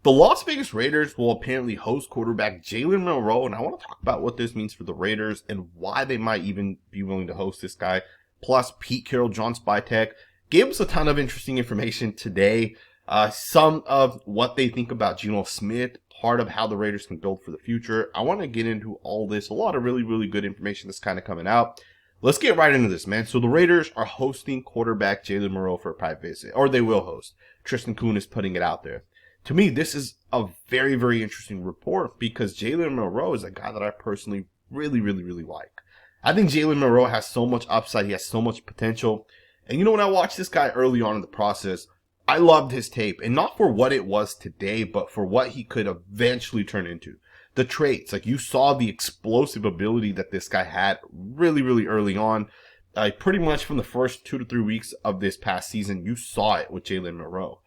The Las Vegas Raiders will apparently host quarterback Jalen Milroe, and I want to talk about what this means for the Raiders and why they might even be willing to host this guy. Plus, Pete Carroll, John Spytek gave us a ton of interesting information today. Some of what they think about Geno Smith, part of how the Raiders can build for the future. I want to get into all this. A lot of really, really good information that's kind of coming out. Let's get right into this, man. So the Raiders are hosting quarterback Jalen Milroe for a private visit, or they will host. Tristan Kuhn is putting it out there. To me, this is a very, very interesting report because Jalen Milroe is a guy that I personally really, really, really like. I think Jalen Milroe has so much upside. He has so much potential. And when I watched this guy early on in the process, I loved his tape. And not for what it was today, but for what he could eventually turn into. The traits, like you saw the explosive ability that this guy had really, really early on. Pretty much from the first 2 to 3 weeks of this past season, you saw it with Jalen Milroe.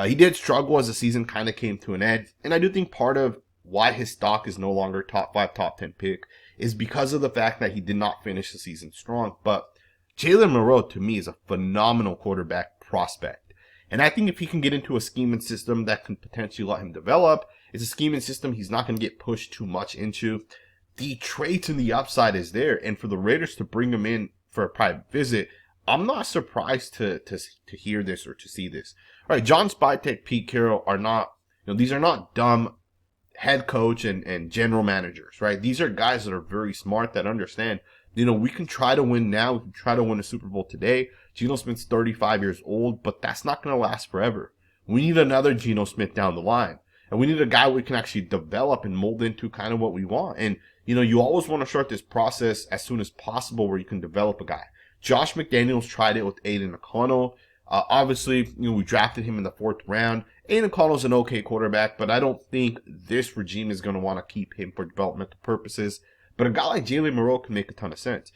He did struggle as the season kind of came to an end. And I do think part of why his stock is no longer top 5, top 10 pick is because of the fact that he did not finish the season strong. But Jalen Milroe, to me, is a phenomenal quarterback prospect. And I think if he can get into a scheme and system that can potentially let him develop, it's a scheme and system he's not going to get pushed too much into. The traits and the upside is there. And for the Raiders to bring him in for a private visit, I'm not surprised to hear this or to see this. All right, John Spytek, Pete Carroll are not, these are not dumb head coach and general managers, right? These are guys that are very smart that understand, we can try to win now. We can try to win a Super Bowl today. Geno Smith's 35 years old, but that's not going to last forever. We need another Geno Smith down the line. And we need a guy we can actually develop and mold into kind of what we want. And, you always want to start this process as soon as possible where you can develop a guy. Josh McDaniels tried it with Aiden O'Connell. Obviously, we drafted him in the 4th round. Aiden O'Connell's an okay quarterback, but I don't think this regime is going to want to keep him for developmental purposes. But a guy like Jalen Milroe can make a ton of sense.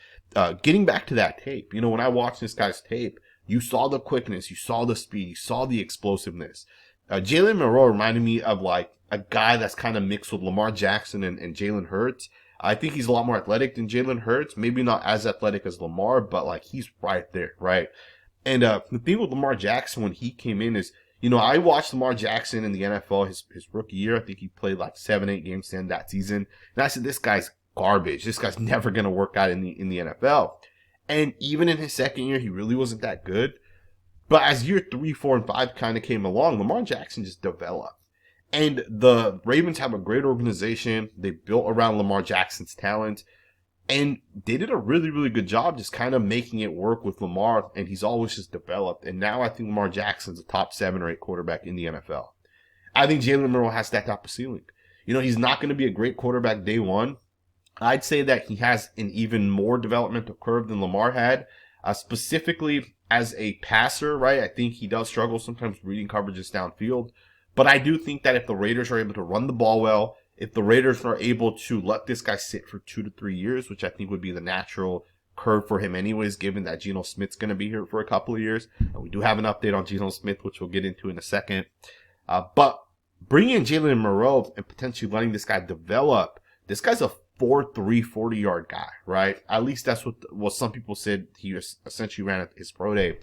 Getting back to that tape, when I watched this guy's tape, you saw the quickness, you saw the speed, you saw the explosiveness. Jalen Milroe reminded me of like a guy that's kind of mixed with Lamar Jackson and Jalen Hurts. I think he's a lot more athletic than Jalen Hurts. Maybe not as athletic as Lamar, but like he's right there, right? And the thing with Lamar Jackson when he came in is, I watched Lamar Jackson in the NFL his rookie year. I think he played like 7-8 games to end that season. And I said, this guy's garbage. This guy's never going to work out in the NFL. And even in his second year, he really wasn't that good. But as year 3, 4, and 5 kind of came along, Lamar Jackson just developed. And the Ravens have a great organization. They built around Lamar Jackson's talent. And they did a really, really good job just kind of making it work with Lamar. And he's always just developed. And now I think Lamar Jackson's a top 7 or 8 quarterback in the NFL. I think Jalen Milroe has that type of ceiling. He's not going to be a great quarterback day one. I'd say that he has an even more developmental curve than Lamar had. Specifically as a passer, right? I think he does struggle sometimes reading coverages downfield. But I do think that if the Raiders are able to run the ball well, if the Raiders are able to let this guy sit for 2 to 3 years, which I think would be the natural curve for him anyways, given that Geno Smith's going to be here for a couple of years. And we do have an update on Geno Smith, which we'll get into in a second. But bringing in Jalen Milroe and potentially letting this guy develop, this guy's a 4'3", 40-yard guy, right? At least that's what some people said he essentially ran at his pro day.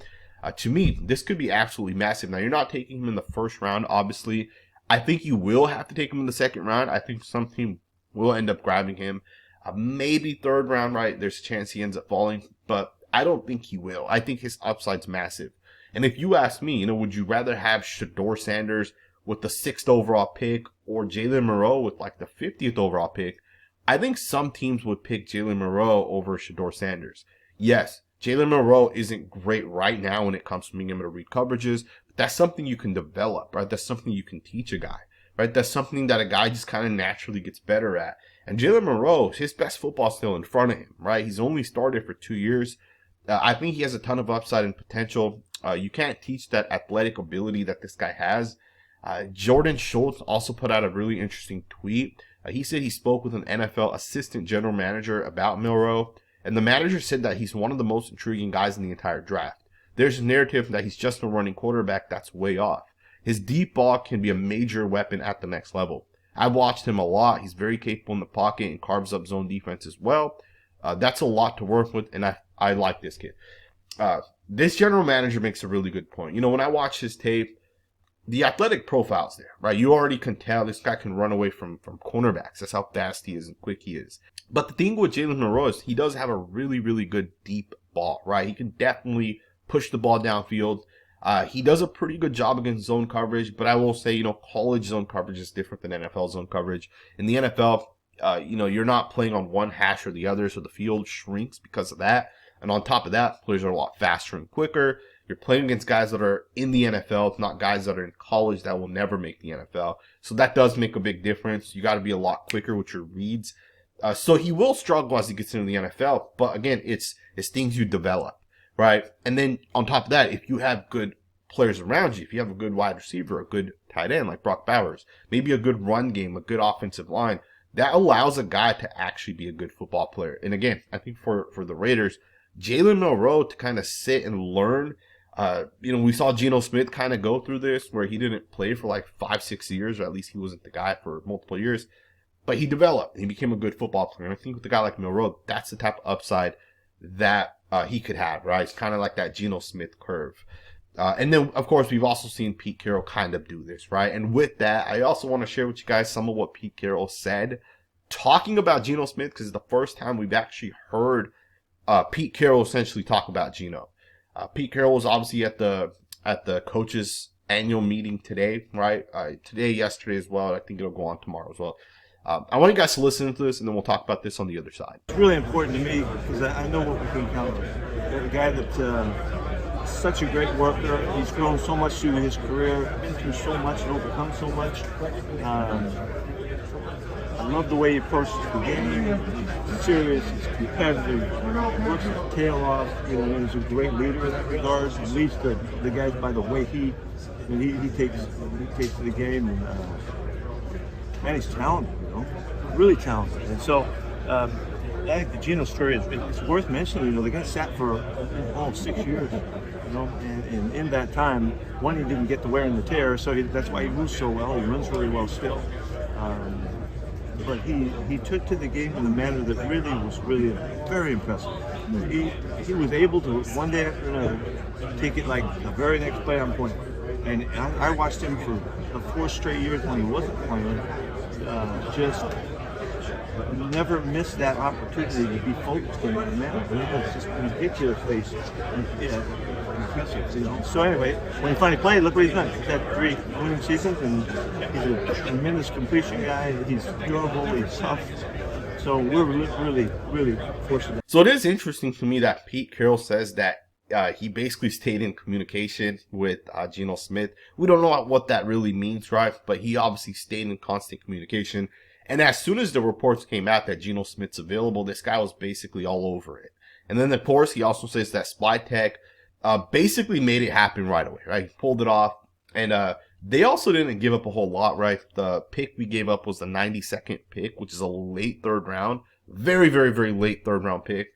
To me, this could be absolutely massive. Now, you're not taking him in the 1st round, obviously. I think you will have to take him in the 2nd round. I think some team will end up grabbing him. Maybe 3rd round, right? There's a chance he ends up falling, but I don't think he will. I think his upside's massive. And if you ask me, would you rather have Shedeur Sanders with the 6th overall pick or Jalen Milroe with like the 50th overall pick? I think some teams would pick Jalen Milroe over Shedeur Sanders. Yes, Jalen Milroe isn't great right now when it comes to being able to read coverages, but that's something you can develop, right? That's something you can teach a guy, right? That's something that a guy just kind of naturally gets better at. And Jalen Milroe, his best football is still in front of him, right? He's only started for 2 years. I think he has a ton of upside and potential. You can't teach that athletic ability that this guy has. Jordan Schultz also put out a really interesting tweet. He said he spoke with an NFL assistant general manager about Milroe, and the manager said that he's one of the most intriguing guys in the entire draft. There's a narrative that he's just a running quarterback that's way off. His deep ball can be a major weapon at the next level. I've watched him a lot. He's very capable in the pocket and carves up zone defense as well. That's a lot to work with, and I like this kid. This general manager makes a really good point. When I watch his tape, the athletic profile's there, right? You already can tell this guy can run away from cornerbacks. That's how fast he is and quick he is. But the thing with Jalen Milore is he does have a really, really good deep ball, right? He can definitely push the ball downfield. He does a pretty good job against zone coverage, but I will say, college zone coverage is different than NFL zone coverage. In the NFL, you're not playing on one hash or the other, so the field shrinks because of that. And on top of that, players are a lot faster and quicker. You're playing against guys that are in the NFL, not guys that are in college that will never make the NFL. So that does make a big difference. You got to be a lot quicker with your reads. So he will struggle as he gets into the NFL. But again, it's things you develop, right? And then on top of that, if you have good players around you, if you have a good wide receiver, a good tight end like Brock Bowers, maybe a good run game, a good offensive line, that allows a guy to actually be a good football player. And again, I think for the Raiders, Jalen Milroe to kind of sit and learn. We saw Geno Smith kind of go through this where he didn't play for like 5-6 years, or at least he wasn't the guy for multiple years. But he developed. He became a good football player. And I think with a guy like Milroe, that's the type of upside that he could have, right? It's kind of like that Geno Smith curve. And then, of course, we've also seen Pete Carroll kind of do this, right? And with that, I also want to share with you guys some of what Pete Carroll said talking about Geno Smith, because it's the first time we've actually heard Pete Carroll essentially talk about Geno. Pete Carroll was obviously at the coaches' annual meeting today, right? Yesterday as well. I think it'll go on tomorrow as well. I want you guys to listen to this, and then we'll talk about this on the other side. It's really important to me because I know what we can count on. We have a guy that's such a great worker. He's grown so much through his career, been through so much and overcome so much. I love the way he approaches the game. He's serious, he's competitive, works his tail off. He's a great leader in that regard. He leads the guys by the way he takes the game, and man, he's talented, really talented. And so I think the Geno story is worth mentioning. The guy sat for almost 6 years, and in that time, one, he didn't get the wear and the tear, so that's why he moves so well. He runs really well still. But he took to the game in a manner that was really very impressive. He was able to, one day after another, take it like the very next play on point. And I watched him for the 4 straight years when he wasn't playing, just never missed that opportunity to be focused in that manner. It was just ridiculously impressive. So anyway, when he finally played, look what he's done. He's had 3 winning seasons, and he's a tremendous completion guy. He's durable, he's tough. So we're really, really fortunate. So it is interesting to me that Pete Carroll says that he basically stayed in communication with Geno Smith. We don't know what that really means, right? But he obviously stayed in constant communication. And as soon as the reports came out that Geno Smith's available, this guy was basically all over it. And then, of course, he also says that Spytek basically made it happen right away, right? He pulled it off. And they also didn't give up a whole lot, right? The pick we gave up was the 92nd pick, which is a late 3rd round. Very, very, very late 3rd round pick.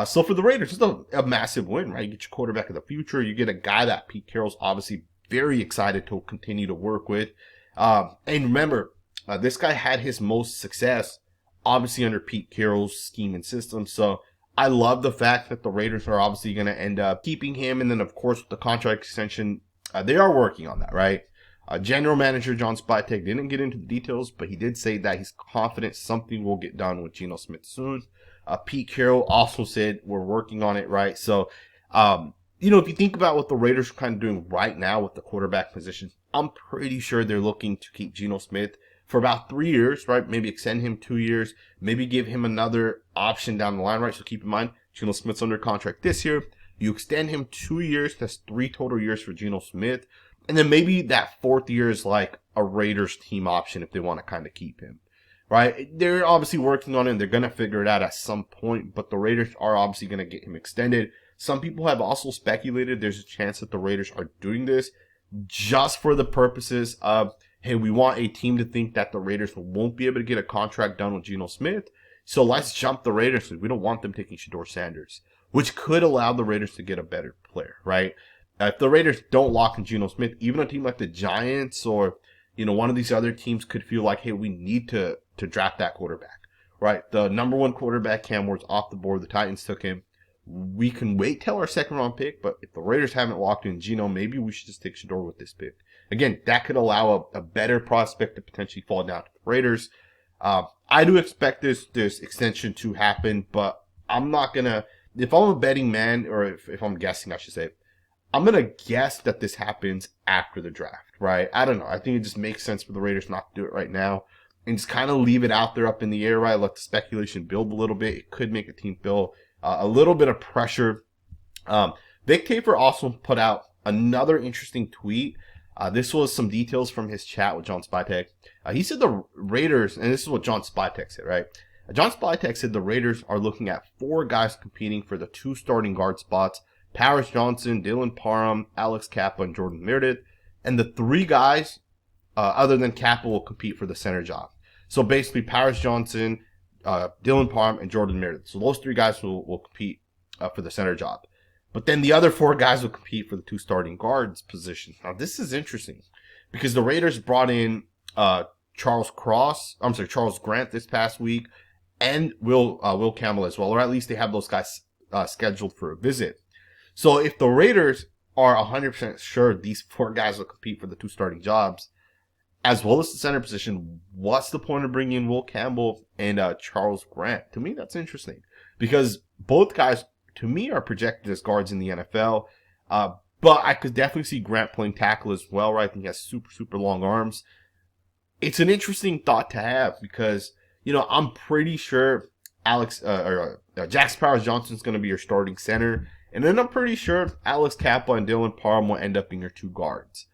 So for the Raiders, it's a massive win, right? You get your quarterback of the future. You get a guy that Pete Carroll's obviously very excited to continue to work with. And remember, this guy had his most success, obviously, under Pete Carroll's scheme and system. So I love the fact that the Raiders are obviously going to end up keeping him. And then, of course, with the contract extension, they are working on that, right? General manager John Spytek didn't get into the details, but he did say that he's confident something will get done with Geno Smith soon. Pete Carroll also said we're working on it, right? So, if you think about what the Raiders are kind of doing right now with the quarterback position, I'm pretty sure they're looking to keep Geno Smith for about 3 years, right? Maybe extend him 2 years, maybe give him another option down the line, right? So keep in mind, Geno Smith's under contract this year. You extend him 2 years, that's 3 total years for Geno Smith. And then maybe that 4th year is like a Raiders team option if they want to kind of keep him, right? They're obviously working on it, and they're going to figure it out at some point, but the Raiders are obviously going to get him extended. Some people have also speculated there's a chance that the Raiders are doing this just for the purposes of, hey, we want a team to think that the Raiders won't be able to get a contract done with Geno Smith, so let's jump the Raiders because we don't want them taking Shedeur Sanders, which could allow the Raiders to get a better player, right? If the Raiders don't lock in Geno Smith, even a team like the Giants or, one of these other teams could feel like, hey, we need to draft that quarterback, right? The number 1 quarterback, Cam Ward's off the board. The Titans took him. We can wait till our 2nd round pick, but if the Raiders haven't locked in Geno, maybe we should just take Shedeur with this pick. again, that could allow a better prospect to potentially fall down to the Raiders. I do expect this extension to happen, but I'm not gonna. If I'm a betting man, or if I'm guessing, I should say, I'm gonna guess that this happens after the draft, right? I don't know. I think it just makes sense for the Raiders not to do it right now and just kind of leave it out there up in the air, right? Let the speculation build a little bit. It could make a team feel a little bit of pressure. Vic Tafer also put out another interesting tweet. This was some details from his chat with John Spytek. He said the Raiders, and this is what John Spytek said, right? John Spytek said the Raiders are looking at 4 guys competing for the 2 starting guard spots: Paris Johnson, Dylan Parham, Alex Kappa, and Jordan Meredith. And the 3 guys, other than Kappa, will compete for the center job. So basically, Paris Johnson, Dylan Parham, and Jordan Meredith. So those 3 guys will compete for the center job. But then the other 4 guys will compete for the 2 starting guards position. Now, this is interesting because the Raiders brought in Charles Grant this past week, and Will Campbell as well, or at least they have those guys scheduled for a visit. So if the Raiders are 100% sure these 4 guys will compete for the 2 starting jobs, as well as the center position, what's the point of bringing in Will Campbell and Charles Grant? To me, that's interesting because both guys, to me, are projected as guards in the NFL. But I could definitely see Grant playing tackle as well, right? I think he has super, super long arms. It's an interesting thought to have because, I'm pretty sure Jax Powers-Johnson is going to be your starting center. And then I'm pretty sure Alex Kappa and Dylan Parham will end up being your 2 guards.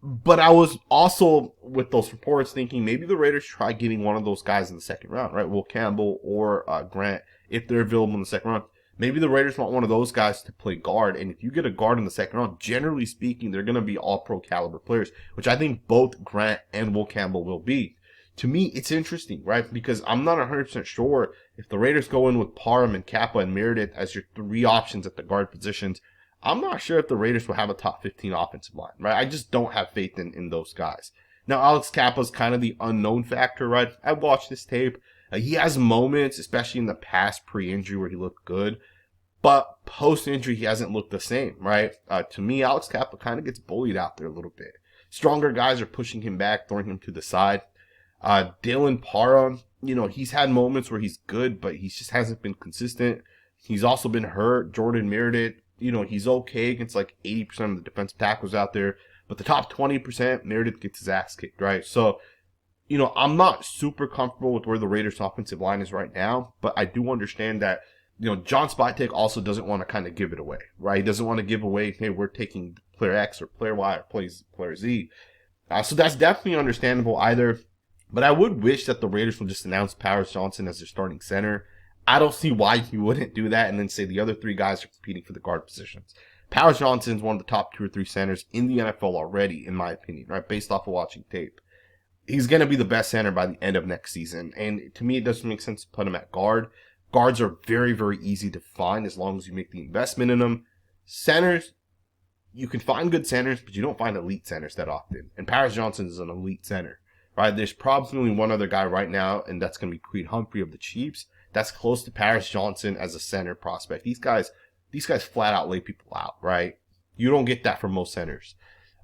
But I was also, with those reports, thinking maybe the Raiders try getting one of those guys in the second round, right? Will Campbell or Grant, if they're available in the second round. Maybe the Raiders want one of those guys to play guard. And if you get a guard in the second round, generally speaking, they're going to be all pro caliber players, which I think both Grant and Will Campbell will be. To me, it's interesting, right? Because I'm not 100% sure if the Raiders go in with Parham and Kappa and Meredith as your 3 options at the guard positions. I'm not sure if the Raiders will have a top 15 offensive line, right? I just don't have faith in those guys. Now, Alex Kappa is kind of the unknown factor, right? I watched this tape. He has moments, especially in the past pre-injury, where he looked good. But post-injury, he hasn't looked the same, right? To me, Alex Kappa kind of gets bullied out there a little bit. Stronger guys are pushing him back, throwing him to the side. Dylan Parham, he's had moments where he's good, but he just hasn't been consistent. He's also been hurt. Jordan Meredith, he's okay against like 80% of the defensive tackles out there. But the top 20%, Meredith gets his ass kicked, right? So, I'm not super comfortable with where the Raiders' offensive line is right now, but I do understand that, John Spytek also doesn't want to kind of give it away, right? He doesn't want to give away, hey, we're taking player X or player Y or player Z. So that's definitely understandable either. But I would wish that the Raiders would just announce Paris Johnson as their starting center. I don't see why you wouldn't do that and then say the other 3 guys are competing for the guard positions. Paris Johnson is one of the top 2 or 3 centers in the NFL already, in my opinion, right? Based off of watching tape. He's going to be the best center by the end of next season. And to me, it doesn't make sense to put him at guard. Guards are very, very easy to find as long as you make the investment in them. Centers, you can find good centers, but you don't find elite centers that often. And Paris Johnson is an elite center, right? There's probably only one other guy right now, and that's going to be Creed Humphrey of the Chiefs. That's close to Paris Johnson as a center prospect. These guys flat out lay people out, right? You don't get that from most centers.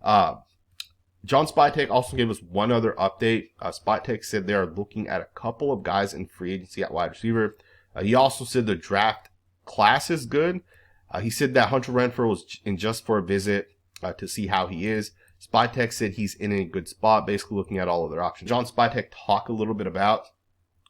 John Spytek also gave us one other update. Spytek said they are looking at a couple of guys in free agency at wide receiver. He also said the draft class is good. He said that Hunter Renfrow was in just for a visit to see how he is. Spytek said he's in a good spot, basically looking at all of their options. John Spytek talked a little bit about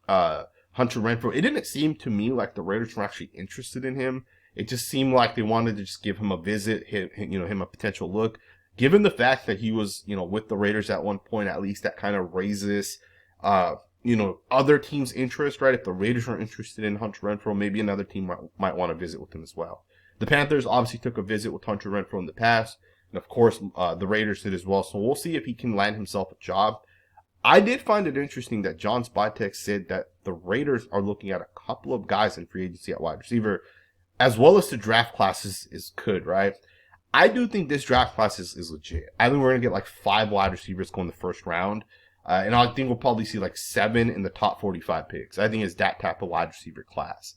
Hunter Renfrow. It didn't seem to me like the Raiders were actually interested in him. It just seemed like they wanted to just give him a visit, him a potential look. Given the fact that he was, with the Raiders at one point, at least that kind of raises, other teams' interest, right? If the Raiders are interested in Hunter Renfrow, maybe another team might want to visit with him as well. The Panthers obviously took a visit with Hunter Renfrow in the past. And of course, the Raiders did as well. So we'll see if he can land himself a job. I did find it interesting that John Spytek said that the Raiders are looking at a couple of guys in free agency at wide receiver, as well as the draft classes is good, right? I do think this draft class is legit. I think we're going to get like 5 wide receivers going the first round. And I think we'll probably see like 7 in the top 45 picks. I think it's that type of wide receiver class.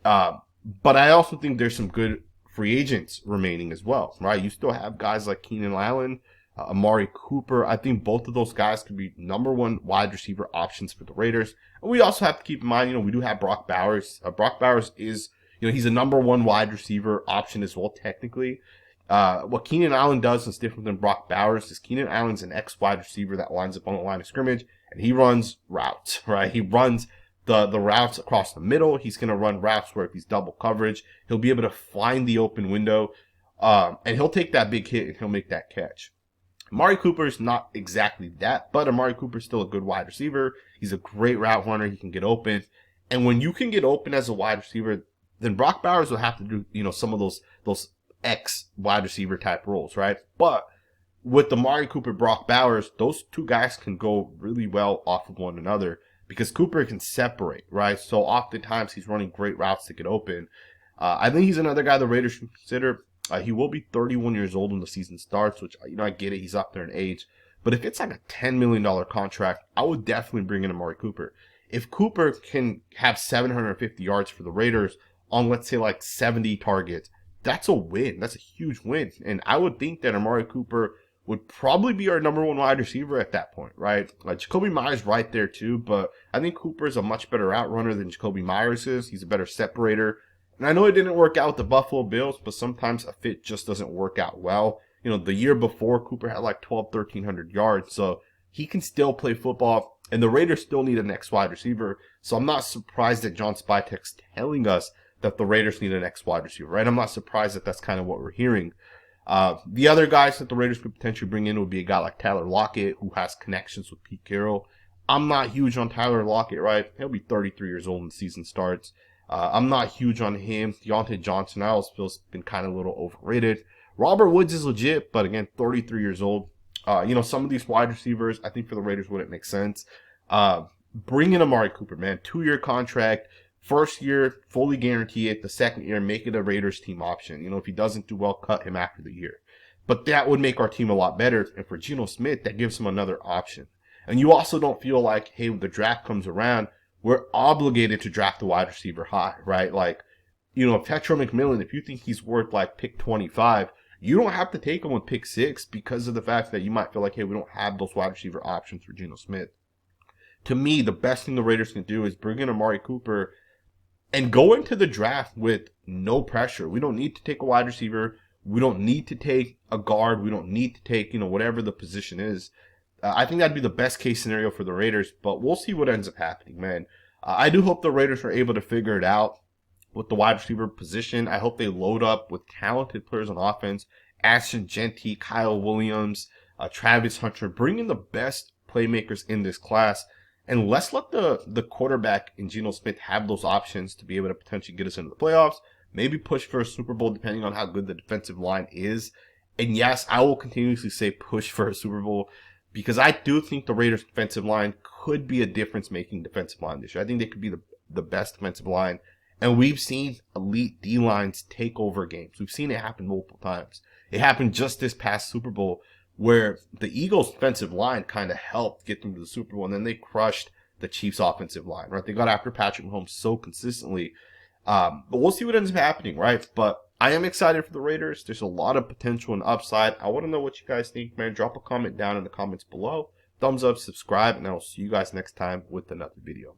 But I also think there's some good free agents remaining as well, right? You still have guys like Keenan Allen. Amari Cooper. I think both of those guys could be #1 wide receiver options for the Raiders. And we also have to keep in mind, we do have Brock Bowers. Brock Bowers is, he's a #1 wide receiver option as well, technically. What Keenan Allen does is different than Brock Bowers. Is Keenan Allen's an ex-wide receiver that lines up on the line of scrimmage, and he runs routes, right? He runs the routes across the middle. He's going to run routes where if he's double coverage, he'll be able to find the open window, and he'll take that big hit and he'll make that catch. Amari Cooper is not exactly that, but Amari Cooper is still a good wide receiver. He's a great route runner. He can get open. And when you can get open as a wide receiver, then Brock Bowers will have to do, some of those ex-wide receiver type roles, right? But with Amari Cooper, Brock Bowers, those two guys can go really well off of one another because Cooper can separate, right? So oftentimes he's running great routes to get open. I think he's another guy the Raiders should consider. He will be 31 years old when the season starts, which, I get it. He's up there in age. But if it's like a $10 million contract, I would definitely bring in Amari Cooper. If Cooper can have 750 yards for the Raiders on, let's say, like 70 targets, that's a win. That's a huge win. And I would think that Amari Cooper would probably be our #1 wide receiver at that point, right? Jacoby Myers right there too, but I think Cooper is a much better route runner than Jacoby Myers is. He's a better separator. And I know it didn't work out with the Buffalo Bills, but sometimes a fit just doesn't work out well. The year before, Cooper had like 1,300 yards, so he can still play football, and the Raiders still need a next wide receiver. So I'm not surprised that John Spytek's telling us that the Raiders need an next wide receiver, right? I'm not surprised that that's kind of what we're hearing. The other guys that the Raiders could potentially bring in would be a guy like Tyler Lockett, who has connections with Pete Carroll. I'm not huge on Tyler Lockett, right? He'll be 33 years old when the season starts. I'm not huge on him. Deontay Johnson, I always feel, has been kind of a little overrated. Robert Woods is legit, but again, 33 years old. Some of these wide receivers, I think for the Raiders wouldn't make sense. Bring in Amari Cooper, man. 2-year contract. First year, fully guarantee it. The second year, make it a Raiders team option. If he doesn't do well, cut him after the year. But that would make our team a lot better. And for Geno Smith, that gives him another option. And you also don't feel like, hey, when the draft comes around, we're obligated to draft the wide receiver high, right? Like, Petro McMillan, if you think he's worth like pick 25, you don't have to take him with pick 6 because of the fact that you might feel like, hey, we don't have those wide receiver options for Geno Smith. To me, the best thing the Raiders can do is bring in Amari Cooper and go into the draft with no pressure. We don't need to take a wide receiver. We don't need to take a guard. We don't need to take, whatever the position is. I think that'd be the best case scenario for the Raiders, but we'll see what ends up happening, man. I do hope the Raiders are able to figure it out with the wide receiver position. I hope they load up with talented players on offense. Ashton Jeanty, Kyle Williams, Travis Hunter. Bring in the best playmakers in this class. And let's let the quarterback in Geno Smith have those options to be able to potentially get us into the playoffs. Maybe push for a Super Bowl depending on how good the defensive line is. And yes, I will continuously say push for a Super Bowl because I do think the Raiders defensive line could be a difference-making defensive line this year. I think they could be the best defensive line. And we've seen elite D-lines take over games. We've seen it happen multiple times. It happened just this past Super Bowl where the Eagles' defensive line kind of helped get them to the Super Bowl, and then they crushed the Chiefs' offensive line, right? They got after Patrick Mahomes so consistently. But we'll see what ends up happening, right? But I am excited for the Raiders. There's a lot of potential and upside. I want to know what you guys think, man. Drop a comment down in the comments below. Thumbs up, subscribe, and I will see you guys next time with another video.